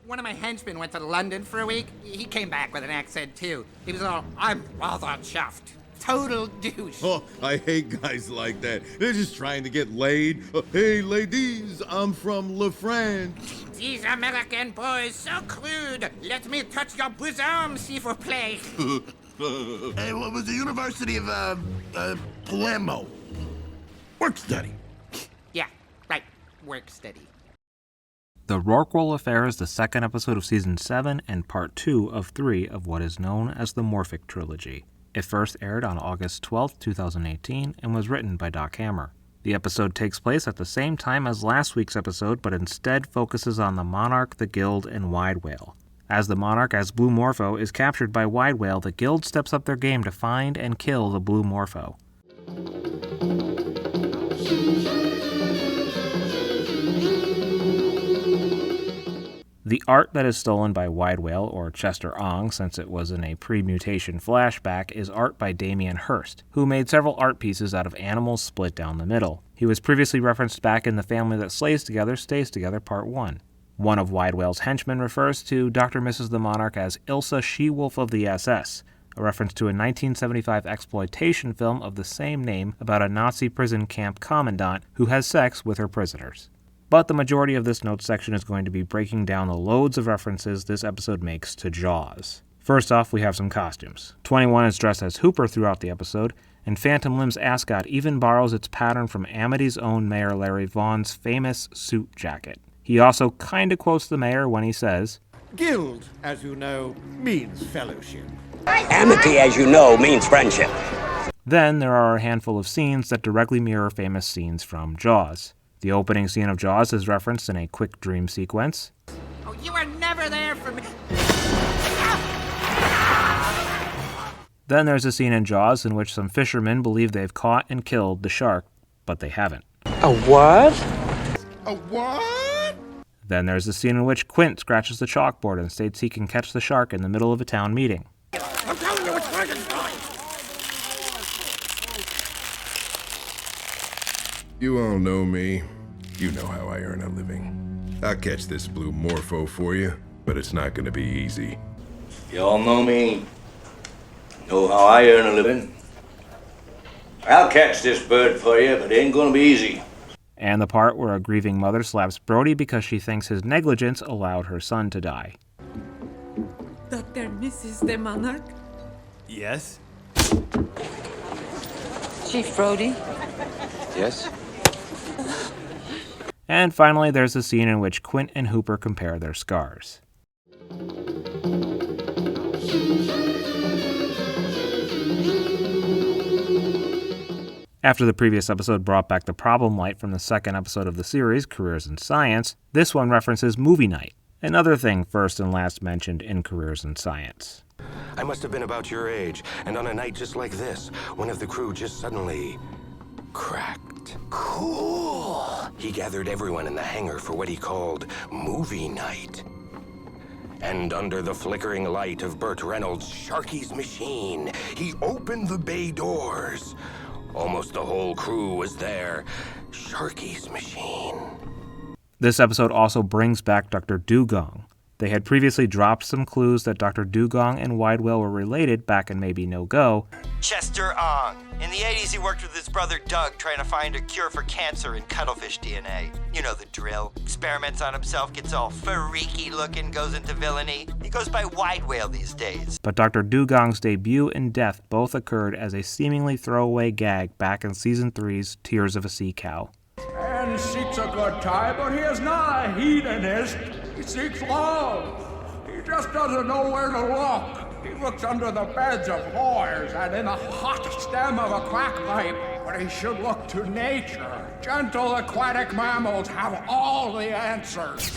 One of my henchmen went to London for a week. He came back with an accent, too. He was all, I'm rather chuffed. Total douche. Oh, I hate guys like that. They're just trying to get laid. Hey, ladies, I'm from La France. These American boys so crude. Let me touch your bosom, s'il vous plaît. Hey, what was the University of, Palermo? Work study. Yeah, right. Work steady. The Rorqual Affair is the second episode of Season 7 and Part 2 of 3 of what is known as the Morphic Trilogy. It first aired on August 12, 2018, and was written by Doc Hammer. The episode takes place at the same time as last week's episode, but instead focuses on the Monarch, the Guild, and Wide Whale. As the Monarch, as Blue Morpho, is captured by Wide Whale, the Guild steps up their game to find and kill the Blue Morpho. The art that is stolen by Wide Whale, or Chester Ong, since it was in a pre-mutation flashback, is art by Damien Hirst, who made several art pieces out of animals split down the middle. He was previously referenced back in The Family That Slays Together, Stays Together Part 1. One of Wide Whale's henchmen refers to Dr. Mrs. the Monarch as Ilsa She-Wolf of the SS, a reference to a 1975 exploitation film of the same name about a Nazi prison camp commandant who has sex with her prisoners. But the majority of this notes section is going to be breaking down the loads of references this episode makes to Jaws. First off, we have some costumes. 21 is dressed as Hooper throughout the episode, and Phantom Limb's ascot even borrows its pattern from Amity's own Mayor Larry Vaughn's famous suit jacket. He also kinda quotes the mayor when he says, Guild, as you know, means fellowship. Amity, as you know, means friendship. Then there are a handful of scenes that directly mirror famous scenes from Jaws. The opening scene of Jaws is referenced in a quick dream sequence. Oh, you were never there for me. Then there's a scene in Jaws in which some fishermen believe they've caught and killed the shark, but they haven't. A what? A what? Then there's a scene in which Quint scratches the chalkboard and states he can catch the shark in the middle of a town meeting. I'm telling you, it's Frankenstein. You all know me. You know how I earn a living. I'll catch this blue morpho for you, but it's not gonna be easy. You all know me. Know how I earn a living. I'll catch this bird for you, but it ain't gonna be easy. And the part where a grieving mother slaps Brody because she thinks his negligence allowed her son to die. Dr. Mrs. the Monarch? Yes? Chief Brody? Yes? And finally, there's a scene in which Quint and Hooper compare their scars. After the previous episode brought back the problem light from the second episode of the series, Careers in Science, this one references movie night, another thing first and last mentioned in Careers in Science. I must have been about your age, and on a night just like this, one of the crew just suddenly cracked. Cool! He gathered everyone in the hangar for what he called movie night. And under the flickering light of Burt Reynolds' Sharky's machine, he opened the bay doors. Almost the whole crew was there. Sharky's machine. This episode also brings back Dr. Dugong. They had previously dropped some clues that Dr. Dugong and Wide Whale were related back in Maybe No Go. Chester Ong. In the 80s, he worked with his brother Doug trying to find a cure for cancer in cuttlefish DNA. You know the drill. Experiments on himself, gets all freaky looking, goes into villainy. He goes by Wide Whale these days. But Dr. Dugong's debut and death both occurred as a seemingly throwaway gag back in Season 3's Tears of a Sea Cow. Man seeks a good time, but he is not a hedonist. He seeks love. He just doesn't know where to look. He looks under the beds of whores and in the hot stem of a quackpipe, but he should look to nature. Gentle aquatic mammals have all the answers.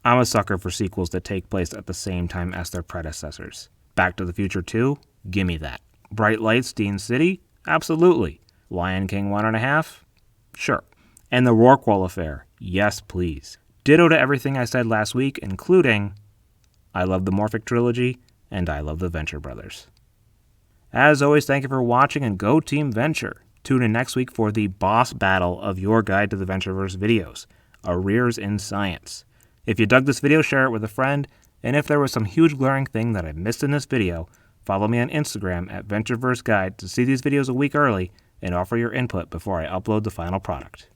I'm a sucker for sequels that take place at the same time as their predecessors. Back to the Future 2? Gimme that. Bright Lights, Dean City? Absolutely. Lion King 1.5? Sure. And the Rorqual Affair? Yes, please. Ditto to everything I said last week, including I love the Morphic Trilogy and I love the Venture Brothers. As always, thank you for watching, and go Team Venture. Tune in next week for the boss battle of your guide to the Ventureverse videos, Arrears in Science. If you dug this video, share it with a friend, and if there was some huge glaring thing that I missed in this video, follow me on Instagram at Ventureverse Guide to see these videos a week early and offer your input before I upload the final product.